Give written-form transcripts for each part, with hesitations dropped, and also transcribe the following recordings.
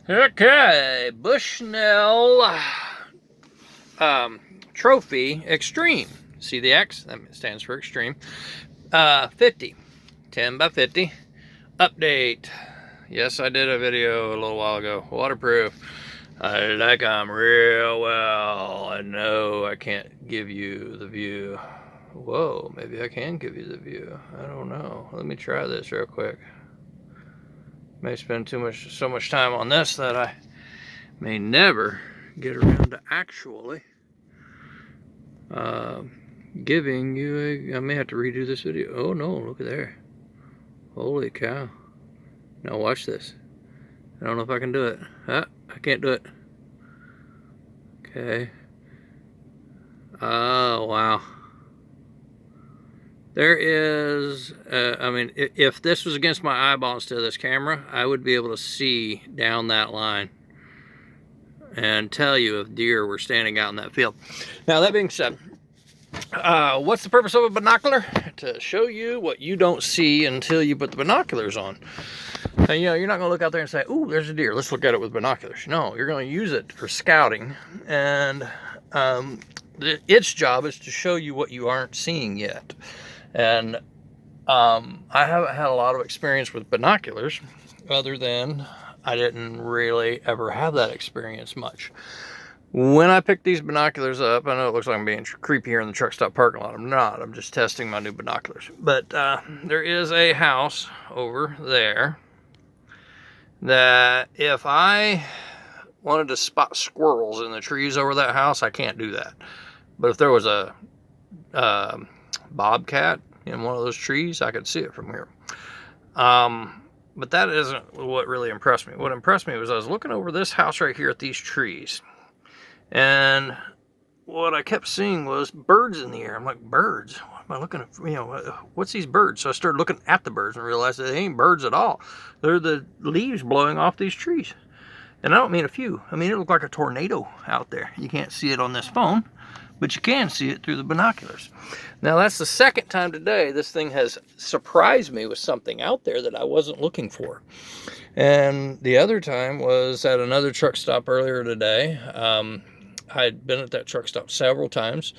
Okay, Bushnell Trophy Extreme. See the X? That stands for Extreme. 50. 10 by 50. Update. Yes, I did a video a little while ago. Waterproof. I like them real well. I know I can't give you the view. Whoa, maybe I can give you the view. I don't know. Let me try this real quick. May spend so much time on this that I may never get around to actually giving you I may have to redo this video. Oh no, look at there. Holy cow. Now watch this. I don't know if I can do it. I can't do it. Okay. Oh, wow. There is, I mean, if this was against my eyeballs to this camera, I would be able to see down that line and tell you if deer were standing out in that field. Now, that being said, what's the purpose of a binocular? To show you what you don't see until you put the binoculars on. And, you know, you're not going to look out there and say, ooh, there's a deer, let's look at it with binoculars. No, you're going to use it for scouting. And its job is to show you what you aren't seeing yet. And I haven't had a lot of experience with binoculars, other than I didn't really ever have that experience much. When I picked these binoculars up, I know it looks like I'm being creepy here in the truck stop parking lot. I'm not. I'm just testing my new binoculars. But there is a house over there that if I wanted to spot squirrels in the trees over that house, I can't do that. But if there was a bobcat in one of those trees, I could see it from here. But that isn't what really impressed me. What impressed me was I was looking over this house right here at these trees. And what I kept seeing was birds in the air. I'm like, birds? What am I looking at? You know, what's these birds? So I started looking at the birds and realized that they ain't birds at all. They're the leaves blowing off these trees. And I don't mean a few. I mean, it looked like a tornado out there. You can't see it on this phone, but you can see it through the binoculars. Now, that's the second time today this thing has surprised me with something out there that I wasn't looking for. And the other time was at another truck stop earlier today. I'd been at that truck stop several times,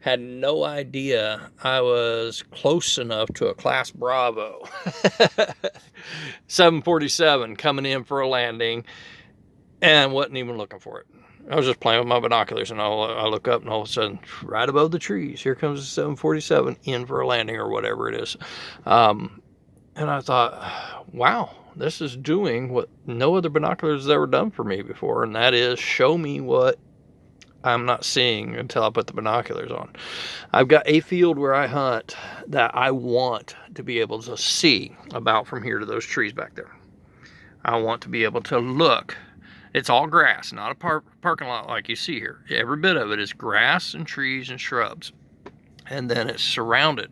had no idea I was close enough to a Class Bravo 747 coming in for a landing, and wasn't even looking for it. I was just playing with my binoculars, and I look up, and all of a sudden, right above the trees, here comes a 747 in for a landing or whatever it is. And I thought, wow, this is doing what no other binoculars has ever done for me before, and that is show me what I'm not seeing until I put the binoculars on. I've got a field where I hunt that I want to be able to see about from here to those trees back there. I want to be able to look. It's all grass, not a parking lot like you see here. Every bit of it is grass and trees and shrubs. And then it's surrounded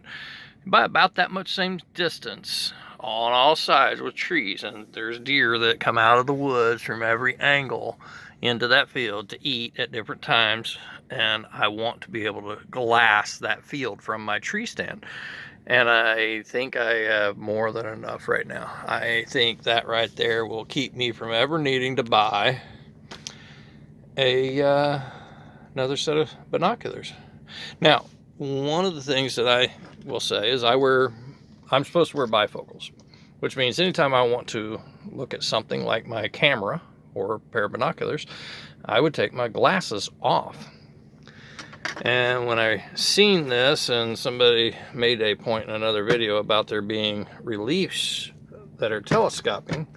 by about that much same distance on all sides with trees. And there's deer that come out of the woods from every angle into that field to eat at different times. And I want to be able to glass that field from my tree stand. And I think I have more than enough right now. I think that right there will keep me from ever needing to buy another set of binoculars. Now, one of the things that I will say is I'm supposed to wear bifocals, which means anytime I want to look at something like my camera or a pair of binoculars, I would take my glasses off. And when I seen this, and somebody made a point in another video about there being reliefs that are telescoping,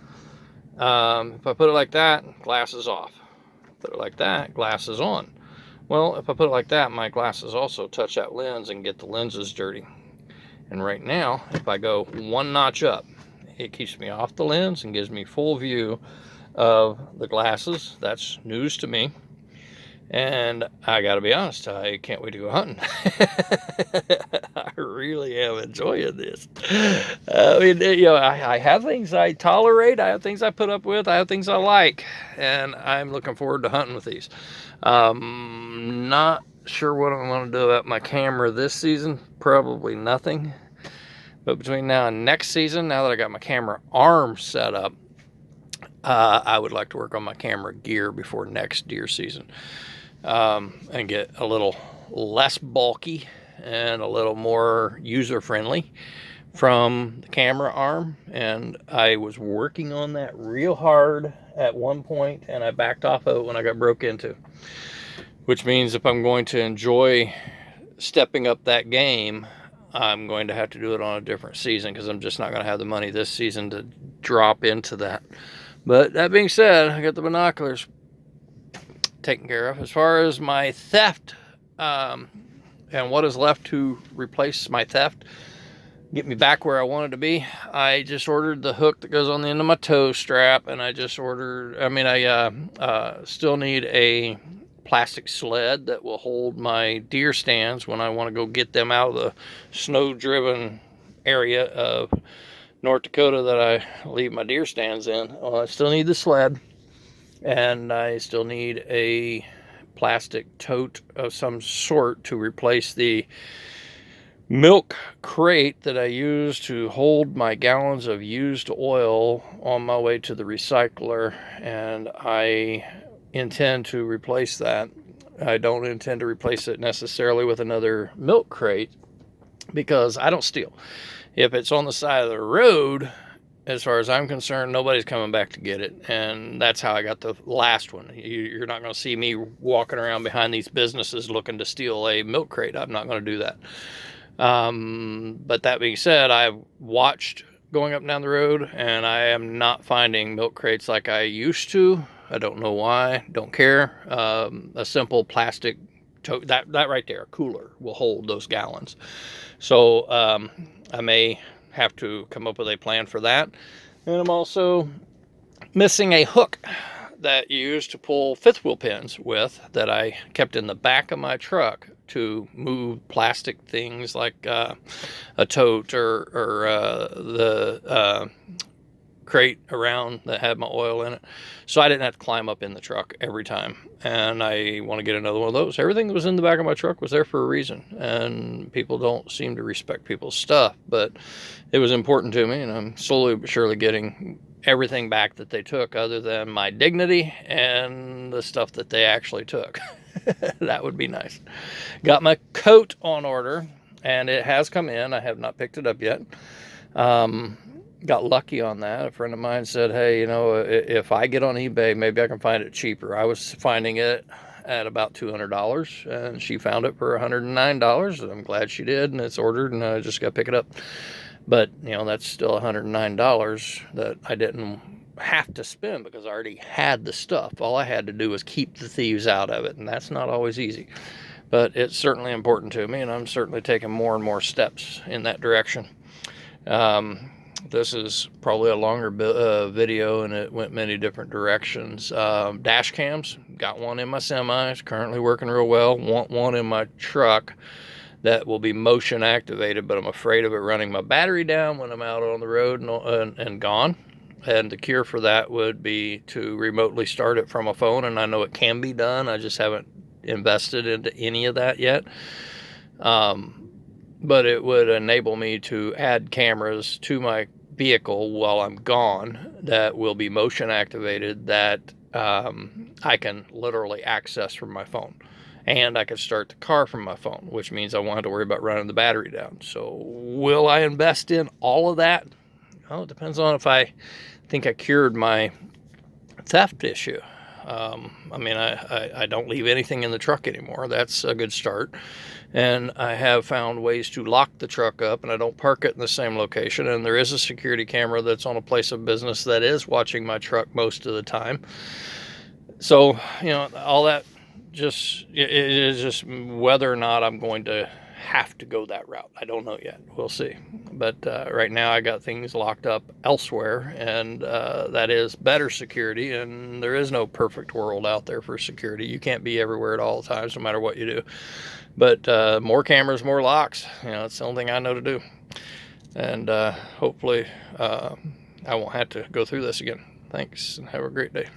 if I put it like that, glasses off. Put it like that, glasses on. Well, if I put it like that, my glasses also touch that lens and get the lenses dirty. And right now, if I go one notch up, it keeps me off the lens and gives me full view of the glasses. That's news to me. And I gotta be honest, I can't wait to go hunting. I really am enjoying this. I mean, you know, I have things I tolerate, I have things I put up with, I have things I like, and I'm looking forward to hunting with these. Not sure what I'm going to do about my camera this season. Probably nothing. But between now and next season, now that I got my camera arm set up, I would like to work on my camera gear before next deer season, and get a little less bulky and a little more user friendly from the camera arm. And I was working on that real hard at one point, and I backed off of it when I got broke into, which means if I'm going to enjoy stepping up that game, I'm going to have to do it on a different season, because I'm just not going to have the money this season to drop into that. But that being said, I got the binoculars taken care of. As far as my theft, and what is left to replace my theft, get me back where I wanted to be, I just ordered the hook that goes on the end of my tow strap, and I still need a plastic sled that will hold my deer stands when I want to go get them out of the snow-driven area of North Dakota that I leave my deer stands in. Well, I still need the sled, and I still need a plastic tote of some sort to replace the milk crate that I use to hold my gallons of used oil on my way to the recycler, and I intend to replace that. I don't intend to replace it necessarily with another milk crate, because I don't steal. If it's on the side of the road, as far as I'm concerned, nobody's coming back to get it. And that's how I got the last one. You're not going to see me walking around behind these businesses looking to steal a milk crate. I'm not going to do that. But that being said, I've watched going up and down the road, and I am not finding milk crates like I used to. I don't know why. Don't care. A simple plastic tote, that right there, a cooler, will hold those gallons. So I may have to come up with a plan for that. And I'm also missing a hook that you use to pull fifth wheel pins with, that I kept in the back of my truck to move plastic things like a tote or the crate around that had my oil in it, so I didn't have to climb up in the truck every time. And I want to get another one of those. Everything that was in the back of my truck was there for a reason, and people don't seem to respect people's stuff, but it was important to me, and I'm slowly but surely getting everything back that they took, other than my dignity and the stuff that they actually took. That would be nice. Got my coat on order, and it has come in. I have not picked it up yet. Got lucky on that. A friend of mine said, hey, if I get on eBay, maybe I can find it cheaper. I was finding it at about $200, and she found it for $109, and I'm glad she did, and it's ordered, and I just got to pick it up. But, that's still $109 that I didn't have to spend, because I already had the stuff. All I had to do was keep the thieves out of it, and that's not always easy. But it's certainly important to me, and I'm certainly taking more and more steps in that direction. This is probably a longer video, and it went many different directions. Dash cams, got one in my semi. It's currently working real well. Want one in my truck that will be motion activated, but I'm afraid of it running my battery down when I'm out on the road and gone. And the cure for that would be to remotely start it from a phone, and I know it can be done. I just haven't invested into any of that yet. But it would enable me to add cameras to my vehicle while I'm gone that will be motion activated, that I can literally access from my phone. And I could start the car from my phone, which means I won't have to worry about running the battery down. So will I invest in all of that? Well, it depends on if I think I cured my theft issue. I don't leave anything in the truck anymore. That's a good start. And I have found ways to lock the truck up, and I don't park it in the same location. And there is a security camera that's on a place of business that is watching my truck most of the time. So, all that it is just whether or not I'm going to have to go that route. I don't know yet. We'll see. But right now I got things locked up elsewhere, and that is better security. And there is no perfect world out there for security. You can't be everywhere at all times, no matter what you do. But more cameras, more locks. It's the only thing I know to do. And hopefully I won't have to go through this again. Thanks, and have a great day.